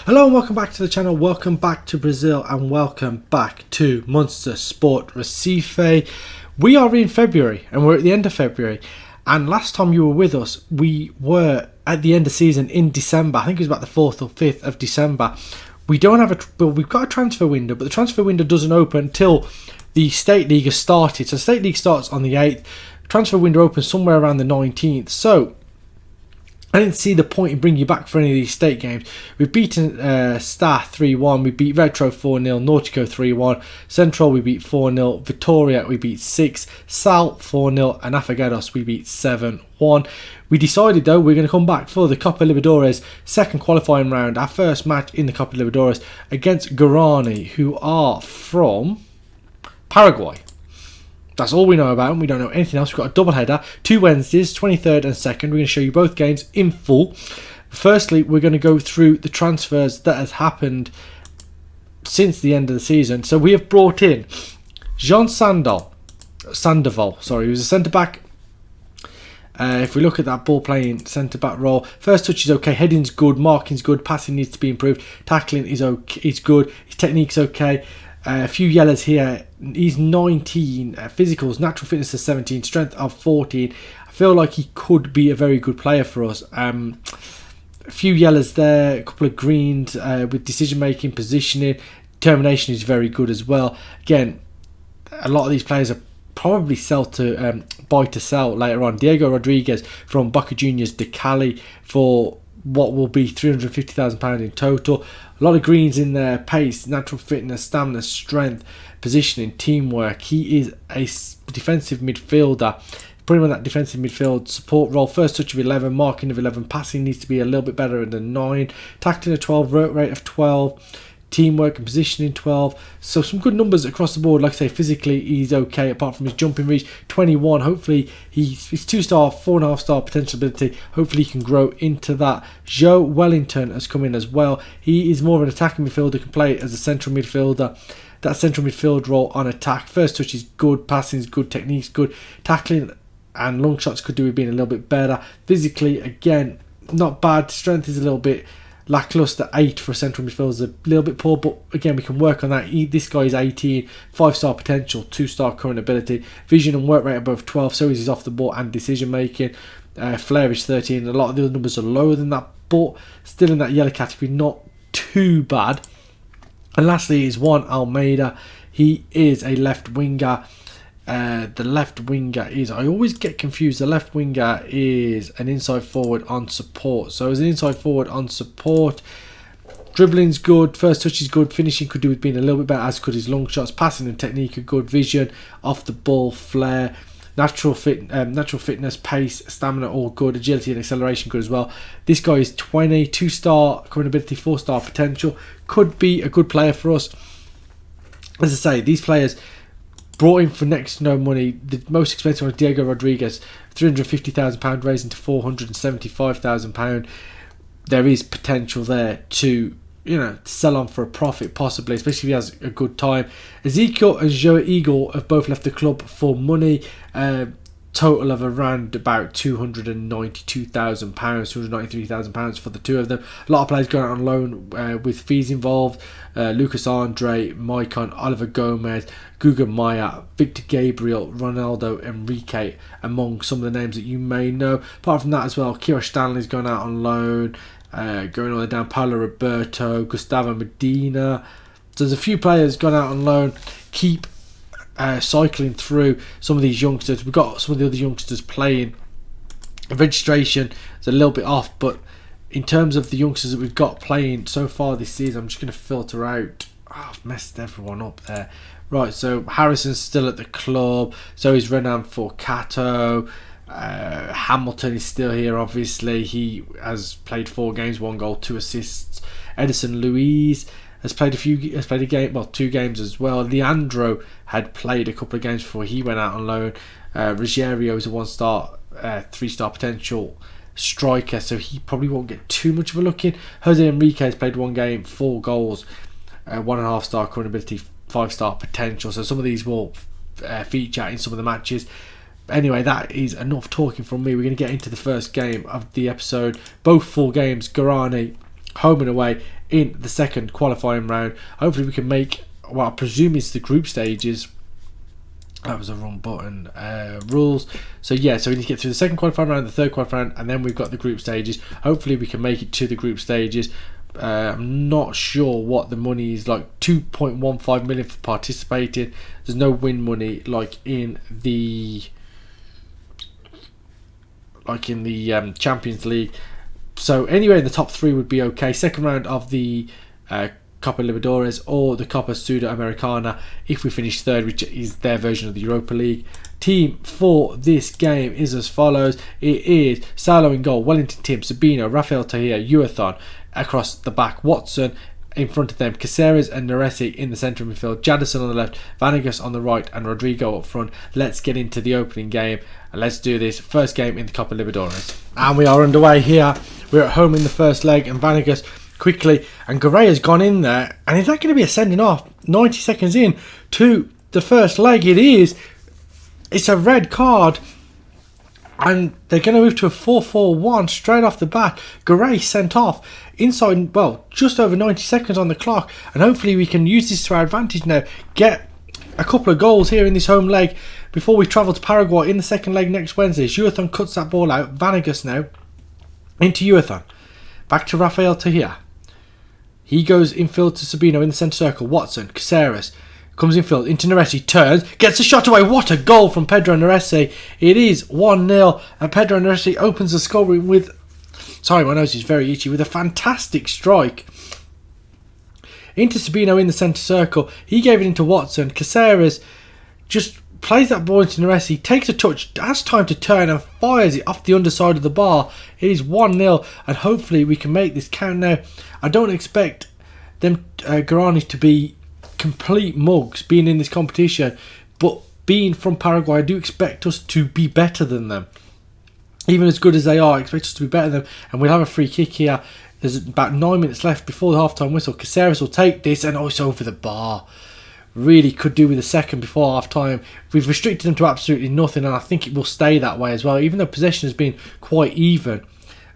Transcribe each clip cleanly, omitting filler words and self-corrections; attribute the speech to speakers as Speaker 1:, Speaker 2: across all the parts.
Speaker 1: Hello and welcome back to the channel, welcome back to Brazil and welcome back to Monster Sport Recife. We are in February and we're at the end of February, and last time you were with us we were at the end of season in December. I think it was about the 4th or 5th of December. We don't have we've got a transfer window, but the transfer window doesn't open until the State League has started. So State League starts on the 8th, transfer window opens somewhere around the 19th. So I didn't see the point in bringing you back for any of these state games. We've beaten Star 3-1, we beat Retro 4-0, Nautico 3-1, Central we beat 4-0, Victoria we beat 6, Sal 4-0, and Afagados we beat 7-1. We decided though we're going to come back for the Copa Libertadores second qualifying round, our first match in the Copa Libertadores against Guarani, who are from Paraguay. That's all we know about them. We don't know anything else. We've got a double header, 2 Wednesdays, 23rd and 2nd. We're going to show you both games in full. Firstly, we're going to go through the transfers that has happened since the end of the season. So we have brought in Jean Sandoval, sorry, he was a centre-back. If we look at that ball playing centre-back role, first touch is okay, heading's good, marking's good, passing needs to be improved, tackling is okay, is good, his technique's okay. A few yellows here. He's 19, physicals, natural fitness is 17, strength of 14. I feel like he could be a very good player for us. A few yellows there, a couple of greens with decision making, positioning, determination is very good as well. Again, a lot of these players are probably buy to sell later on. Diego Rodriguez from Boca Juniors de Cali for what will be £350,000 in total. A lot of greens in there, pace, natural fitness, stamina, strength, positioning, teamwork. He is a defensive midfielder. Put him on that defensive midfield support role. First touch of 11, marking of 11, passing needs to be a little bit better than 9. Tackling a 12, work rate of 12. Teamwork and positioning 12. So some good numbers across the board. Like I say, physically he's okay apart from his jumping reach. 21, hopefully he's 2-star, 4.5-star potential ability. Hopefully he can grow into that. Joe Wellington has come in as well. He is more of an attacking midfielder, can play as a central midfielder. That central midfield role on attack. First touch is good, passing is good, technique's good, tackling and long shots could do with being a little bit better. Physically, again, not bad. Strength is a little bit lackluster. 8 for a central midfielder is a little bit poor, but again we can work on that. This guy is 18, 5-star potential, 2-star current ability, vision and work rate above 12, so is his off the ball and decision making. Flair is 13. A lot of the other numbers are lower than that, but still in that yellow category, not too bad. And lastly is Juan Almeida. He is a left winger. The left winger is, I always get confused, the left winger is an inside forward on support. So as an inside forward on support, dribbling's good, first touch is good, finishing could do with being a little bit better, as could his long shots, passing and technique are good, vision, off the ball, flair, natural fitness, pace, stamina all good, agility and acceleration good as well. This guy is 20, 2-star current ability, 4-star potential, could be a good player for us. As I say, these players brought in for next to no money. The most expensive one, Diego Rodriguez, £350,000 raising to £475,000. There is potential there to, sell on for a profit possibly, especially if he has a good time. Ezekiel and Joe Eagle have both left the club for money. Total of around about £292,000, £293,000 for the two of them. A lot of players going out on loan with fees involved. Lucas Andre, Maicon, Oliver Gomez, Guga Maya, Victor Gabriel, Ronaldo Enrique, among some of the names that you may know. Apart from that as well, Kira Stanley's going out on loan. Going all the way down, Paulo Roberto, Gustavo Medina. So there's a few players gone out on loan. Keep cycling through some of these youngsters. We've got some of the other youngsters playing. Registration is a little bit off, but in terms of the youngsters that we've got playing so far this season, I'm just going to filter out. I've messed everyone up there. Right, so Harrison's still at the club, so is Renan Forcato. Hamilton is still here, obviously. He has played 4 games, 1 goal, 2 assists. Edison Luiz has played a game, well, 2 games as well. Leandro had played a couple of games before he went out on loan. Ruggiero is a 1-star, 3-star potential striker, so he probably won't get too much of a look in. Jose Enrique has played 1 game, 4 goals, 1.5-star current ability, 5-star potential. So some of these will feature in some of the matches. But anyway, that is enough talking from me. We're going to get into the first game of the episode. Both full games. Guarani home and away in the second qualifying round. Hopefully we can make what I presume is the group stages. That was the wrong button. Rules. So yeah, so we need to get through the second qualifying round, the third qualifying round, and then we've got the group stages. Hopefully we can make it to the group stages. I'm not sure what the money is, like 2.15 million for participating. There's no win money like in the Champions League. So anyway, the top three would be okay. Second round of the Copa Libertadores or the Copa Sudamericana if we finish third, which is their version of the Europa League. Team for this game is as follows. It is Salo in goal, Wellington Tim, Sabino, Rafael Tahir, Uathon across the back, Watson in front of them, Caceres and Neresi in the centre of midfield, Jadison on the left, Vanegas on the right, and Rodrigo up front. Let's get into the opening game and let's do this first game in the Copa Libertadores. And we are underway here. We're at home in the first leg, and Vanegas quickly, and Correa's gone in there, and is that going to be a sending off 90 seconds in to the first leg? It is. It's a red card, and they're going to move to a 4-4-1 straight off the bat. Correa sent off inside, well, just over 90 seconds on the clock, and hopefully we can use this to our advantage now, get a couple of goals here in this home leg before we travel to Paraguay in the second leg next Wednesday. Uathon cuts that ball out. Vanegas now into Uathon, back to Rafael Tahir. He goes infield to Sabino in the centre circle. Watson, Caceres comes infield into Neresi, turns, gets a shot away. What a goal from Pedro Neresi. It is 1-0, and Pedro Neresi opens the scoring with, sorry, my nose is very itchy, with a fantastic strike. Into Sabino in the centre circle. He gave it into Watson. Caceres just plays that ball into Neresi, takes a touch, has time to turn and fires it off the underside of the bar. It is 1-0, and hopefully we can make this count now. I don't expect them Guarani to be complete mugs being in this competition, but being from Paraguay, I do expect us to be better than them. Even as good as they are, I expect us to be better than them, and we'll have a free kick here. There's about 9 minutes left before the half-time whistle. Caceres will take this, and it's over the bar. Really could do with a second before half-time. We've restricted them to absolutely nothing, and I think it will stay that way as well, even though possession has been quite even.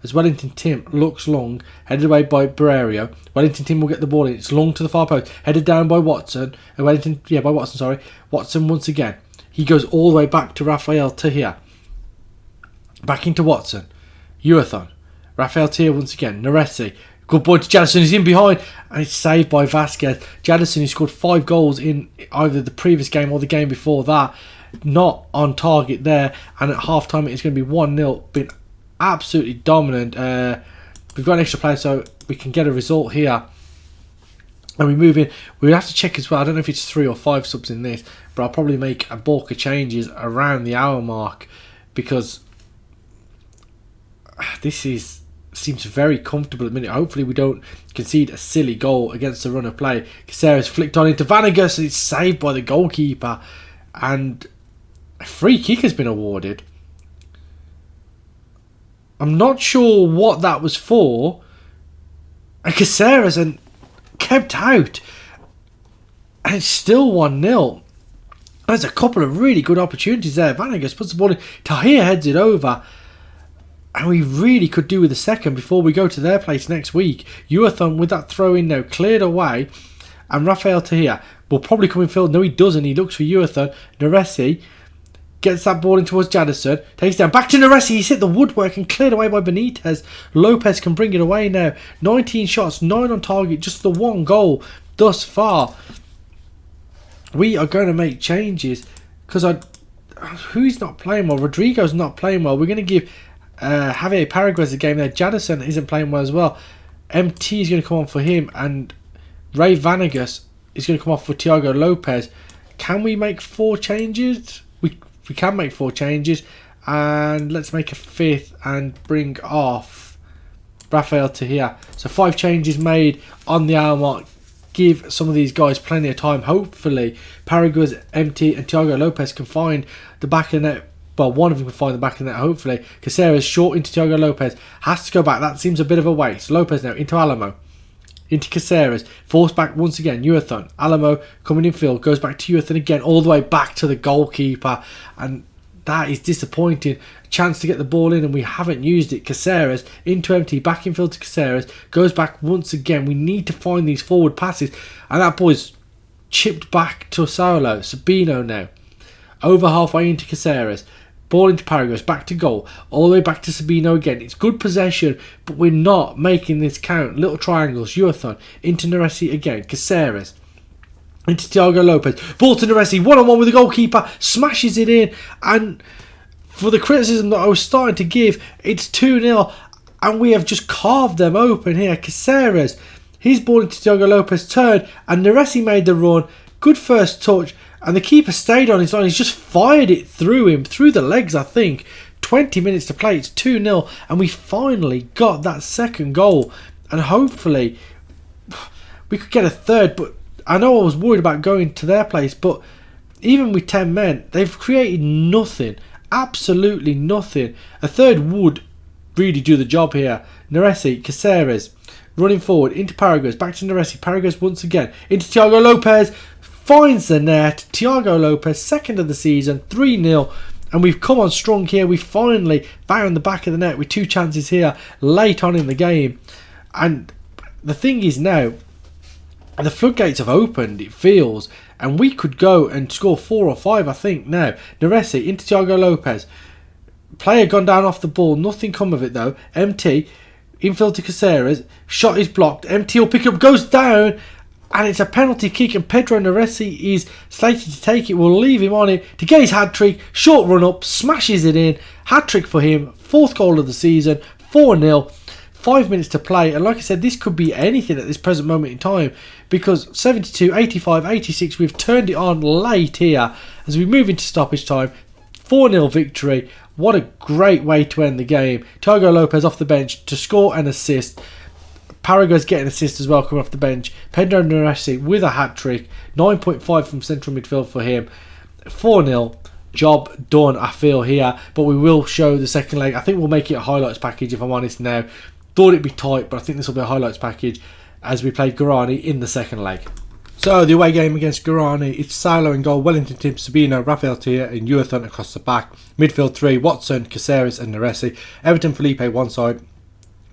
Speaker 1: As Wellington Tim looks long, headed away by Barreiro. Wellington Tim will get the ball in. It's long to the far post, headed down by Watson. Watson once again. He goes all the way back to Rafael Tahir. Back into Watson. Uathon. Rafael Tahir once again. Neresi. Good ball to Jadison. He's in behind, and it's saved by Vasquez. Jadison, who scored 5 goals in either the previous game or the game before that, not on target there. And at half time, it's going to be 1-0. Been absolutely dominant. We've got an extra player, so we can get a result here. And we move in. We have to check as well. I don't know if it's 3 or 5 subs in this, but I'll probably make a bulk of changes around the hour mark, because this seems very comfortable at the minute. Hopefully we don't concede a silly goal against the run of play. Caceres flicked on into Vanegas, and it's saved by the goalkeeper, and a free kick has been awarded. I'm not sure what that was for. And Caceres and kept out, and it's still 1-0. There's a couple of really good opportunities there. Vanegas puts the ball in, Tahir heads it over, and we really could do with a second before we go to their place next week. Uathon with that throw in now cleared away, and Rafael Tahir will probably come in field. No, he doesn't. He looks for Uathon. Neresi gets that ball in towards Jadison, takes down, back to Neresi. He's hit the woodwork and cleared away by Benitez. Lopez can bring it away now. 19 shots, 9 on target, just the 1 goal thus far. We are going to make changes, because who's not playing well? Rodrigo's not playing well. We're going to give Javier Paraguez a game there. Jadison isn't playing well as well. MT is going to come on for him, and Ray Vanegas is going to come off for Thiago Lopez. Can we make 4 changes? We can make 4 changes, and let's make a 5th and bring off Rafael Tahir. So 5 changes made on the hour mark. Give some of these guys plenty of time. Hopefully Paraguay's MT and Thiago Lopez can find the back of the net. Well, one of them can find the back of the net, hopefully. Caceres short into Thiago Lopez. Has to go back. That seems a bit of a waste. Lopez now into Alamo. Into Caceres. Forced back once again. Uathon. Alamo coming in field. Goes back to Uathon again. All the way back to the goalkeeper. And that is disappointing. A chance to get the ball in and we haven't used it. Caceres into empty, back in field to Caceres, goes back once again. We need to find these forward passes, and that ball's chipped back to Saulo. Sabino now, over halfway into Caceres. Ball into Paraguas, back to goal, all the way back to Sabino again. It's good possession, but we're not making this count. Little triangles, Uathon, into Neresi again, Caceres, into Thiago Lopez, ball to Neresi, one-on-one with the goalkeeper, smashes it in, and for the criticism that I was starting to give, it's 2-0, and we have just carved them open here. Caceres, his ball into Thiago Lopez, turned, and Neresi made the run, good first touch, and the keeper stayed on his line. He's just fired it through him, through the legs, I think. 20 minutes to play, it's 2-0, and we finally got that second goal. And hopefully, we could get a third, but I know I was worried about going to their place, but even with 10 men, they've created nothing. Absolutely nothing. A third would really do the job here. Neresi, Caceres, running forward, into Paraguas, back to Neresi, Paraguas once again, into Thiago Lopez, finds the net. Thiago Lopez, second of the season, 3-0. And we've come on strong here. We finally found the back of the net with 2 chances here late on in the game. And the thing is now, the floodgates have opened, it feels. And we could go and score 4 or 5, I think, now. Neresi into Thiago Lopez. Player gone down off the ball. Nothing come of it, though. MT, infield to Caceres. Shot is blocked. MT will pick up, goes down. And it's a penalty kick, and Pedro Neresi is slated to take it. We'll leave him on it to get his hat-trick. Short run up, smashes it in. Hat-trick for him. 4th goal of the season. 4-0. 5 minutes to play. And like I said, this could be anything at this present moment in time. Because 72, 85, 86, we've turned it on late here. As we move into stoppage time. 4-0 victory. What a great way to end the game. Thiago Lopez off the bench to score and assist. Paraguas getting an assist as well, coming off the bench. Pedro Neresi with a hat-trick. 9.5 from central midfield for him. 4-0. Job done, I feel, here. But we will show the second leg. I think we'll make it a highlights package, if I'm honest now. Thought it'd be tight, but I think this will be a highlights package as we play Guarani in the second leg. So, the away game against Guarani, it's Saulo in goal, Wellington, Tim, Sabino, Rafael Tia and Uathon across the back. Midfield 3, Watson, Caceres and Neresi. Everton, Felipe one side.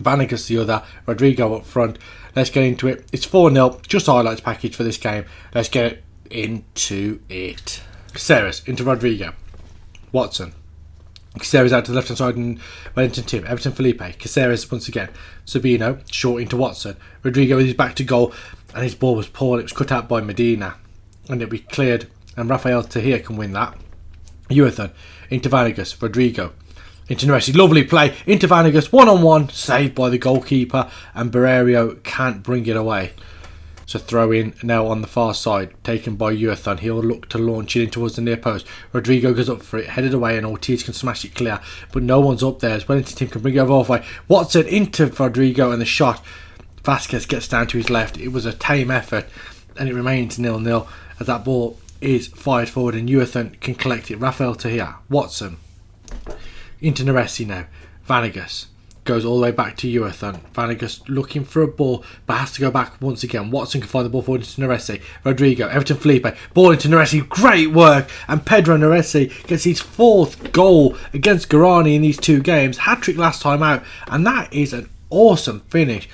Speaker 1: Vanegas the other, Rodrigo up front. Let's get into it. It's 4-0, just a highlights package for this game. Let's get into it. Caceres into Rodrigo. Watson. Caceres out to the left hand side and Wellington Tim. Everton Felipe. Caceres once again. Sabino short into Watson. Rodrigo with his back to goal and his ball was poor. It was cut out by Medina and it'll be cleared and Rafael Tahir can win that. Uathon into Vanegas. Rodrigo. Into Neresi, lovely play, into Vanegas, one-on-one, saved by the goalkeeper, and Barreiro can't bring it away. So throw in now on the far side, taken by Uathon. He'll look to launch it in towards the near post. Rodrigo goes up for it, headed away, and Ortiz can smash it clear, but no one's up there. As Wellington Team can bring it over halfway. Watson into Rodrigo, and the shot. Vasquez gets down to his left. It was a tame effort, and it remains 0-0 as that ball is fired forward, and Uathon can collect it. Rafael Tahir, Watson. Into Neresi now. Vanegas goes all the way back to Uathon. Vanegas looking for a ball, but has to go back once again. Watson can find the ball forward into Neresi. Rodrigo, Everton Felipe, ball into Neresi. Great work. And Pedro Neresi gets his 4th goal against Guarani in these 2 games. Hat-trick last time out. And that is an awesome finish.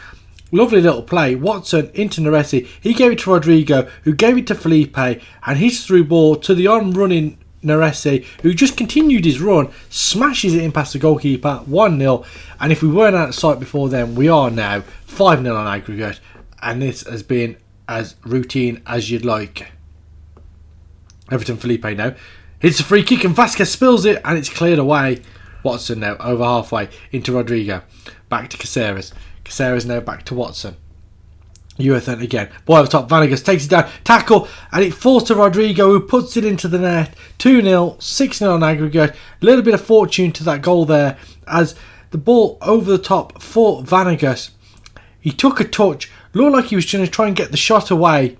Speaker 1: Lovely little play. Watson into Neresi. He gave it to Rodrigo, who gave it to Felipe. And his through ball to the on-running Neresi, who just continued his run, smashes it in past the goalkeeper, 1-0, and if we weren't out of sight before then, we are now 5-0 on aggregate, and this has been as routine as you'd like. Everton Felipe now, hits a free kick and Vasquez spills it, and it's cleared away. Watson now, over halfway, into Rodrigo, back to Caceres. Caceres now back to Watson. Uathon again. Ball over top. Vanegas takes it down. Tackle. And it falls to Rodrigo, who puts it into the net. 2-0. 6-0 on aggregate. A little bit of fortune to that goal there. As the ball over the top for Vanegas. He took a touch. Looked like he was going to try and get the shot away.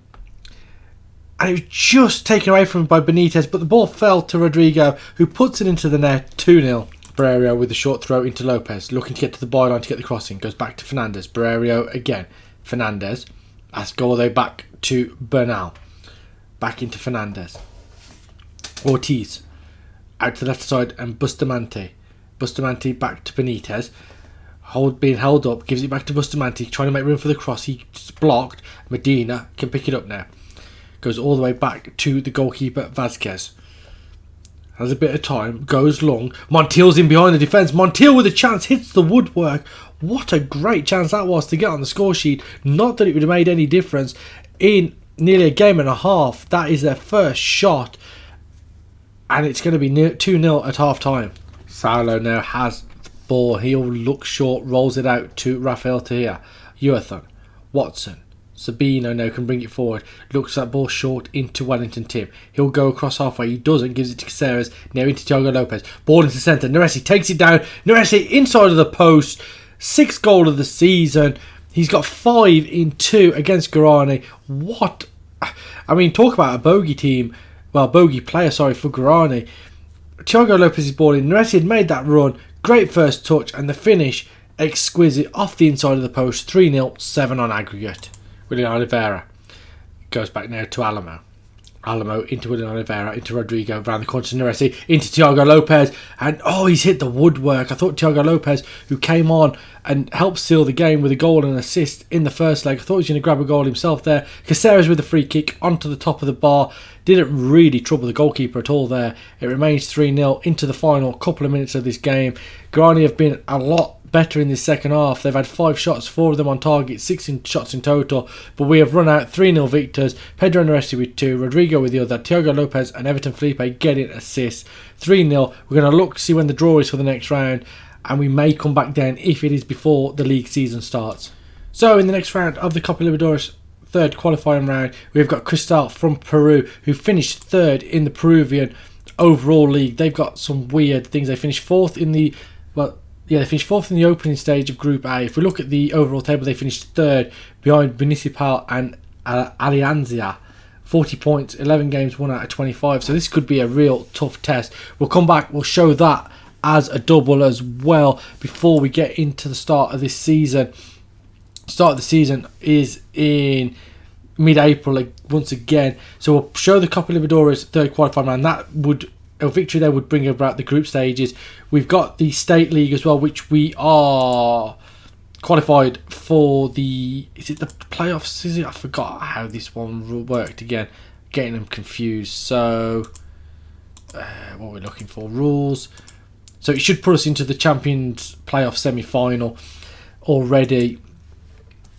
Speaker 1: And it was just taken away from him by Benitez. But the ball fell to Rodrigo, who puts it into the net. 2-0. Barreiro with a short throw into Lopez. Looking to get to the byline to get the crossing. Goes back to Fernandez. Barreiro again. Fernandez. Let's go all the way back to Bernal. Back into Fernandez. Ortiz. out to the left side, and Bustamante back to Benitez, being held up, gives it back to Bustamante, trying to make room for the cross. He's blocked. Medina can pick it up now. Goes all the way back to the goalkeeper, Vazquez. Has a bit of time, goes long. Montiel's in behind the defence. Montiel with a chance, hits the woodwork. What a great chance that was to get on the score sheet. Not that it would have made any difference in nearly a game and a half. That is their first shot. And it's going to be 2-0 at half time. Saulo now has the ball. He'll look short, rolls it out to Rafael Tehia. Uethon, Watson, Sabino now can bring it forward. Looks that ball short into Wellington Tim. He'll go across halfway. He doesn't. Gives it to Caceres. Now into Thiago Lopez. Ball into centre. Neresi takes it down. Neresi inside of the post. 6th goal of the season. He's got 5 in 2 against Guarani. What? I mean, talk about a bogey team. Well, bogey player, sorry, for Guarani. Thiago Lopez's ball in. Neresi had made that run. Great first touch. And the finish, exquisite. Off the inside of the post. 3-0. 7 on aggregate. William Oliveira goes back now to Alamo. Alamo into William Oliveira, into Rodrigo, around the corner to Neresi, into Thiago Lopez, and he's hit the woodwork. I thought Thiago Lopez, who came on and helped seal the game with a goal and an assist in the first leg, I thought he was going to grab a goal himself there. Caceres with the free kick onto the top of the bar. Didn't really trouble the goalkeeper at all there. It remains 3-0 into the final couple of minutes of this game. Guarani have been a lot better in this second half. They've had 5 shots, 4 of them on target, 6 shots in total, but we have run out 3-0 victors. Pedro Neresi with 2, Rodrigo with the other, Thiago Lopez and Everton Felipe getting assists. 3-0. We're going to look to see when the draw is for the next round, and we may come back down if it is before the league season starts. So in the next round of the Copa Libertadores, 3rd qualifying round, we've got Cristal from Peru, who finished 3rd in the Peruvian overall league. They've got some weird things. They finished 4th in the they finished 4th in the opening stage of Group A. If we look at the overall table, they finished 3rd behind Municipal and Alianza. 40 points, 11 games, 1 out of 25. So this could be a real tough test. We'll come back, we'll show that as a double as well before we get into the start of this season. Start of the season is in mid-April once again. So we'll show the Copa Libertadores 3rd qualifying round. A victory there would bring about the group stages. We've got the State League as well, which we are qualified for the... Is it the playoffs? Is it? I forgot how this one worked again. Getting them confused. So, what we're looking for. Rules. So it should put us into the Champions playoff semi-final already.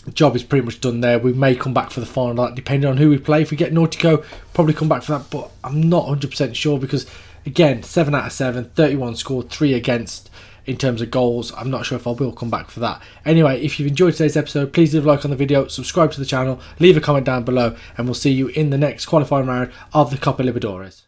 Speaker 1: The job is pretty much done there. We may come back for the final, depending on who we play. If we get Nautico, probably come back for that. But I'm not 100% sure because... Again, 7 out of 7, 31 scored, 3 against in terms of goals. I'm not sure if I will come back for that. Anyway, if you've enjoyed today's episode, please leave a like on the video, subscribe to the channel, leave a comment down below, and we'll see you in the next qualifying round of the Copa Libertadores.